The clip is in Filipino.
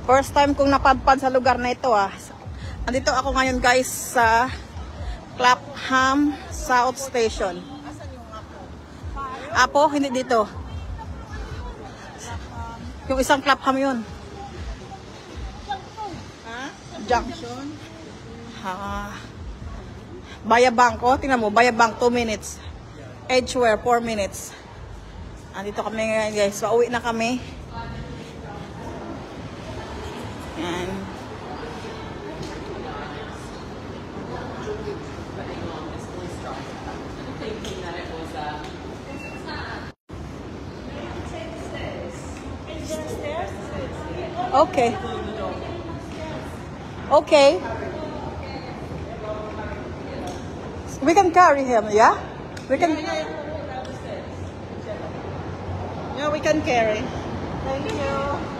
First time kong napadpad sa lugar na ito ah. Andito ako ngayon guys sa Clapham South Station. Apo? Hindi dito. Yung isang Clapham yun. Junction. Bayabang ko. Tingnan mo. Bayabang 2 minutes. Edgeware 4 minutes. Andito kami ngayon guys. Pauwi na kami. Yan. Okay. Okay. We can carry him, yeah? We can. Yeah, we can carry. Thank you.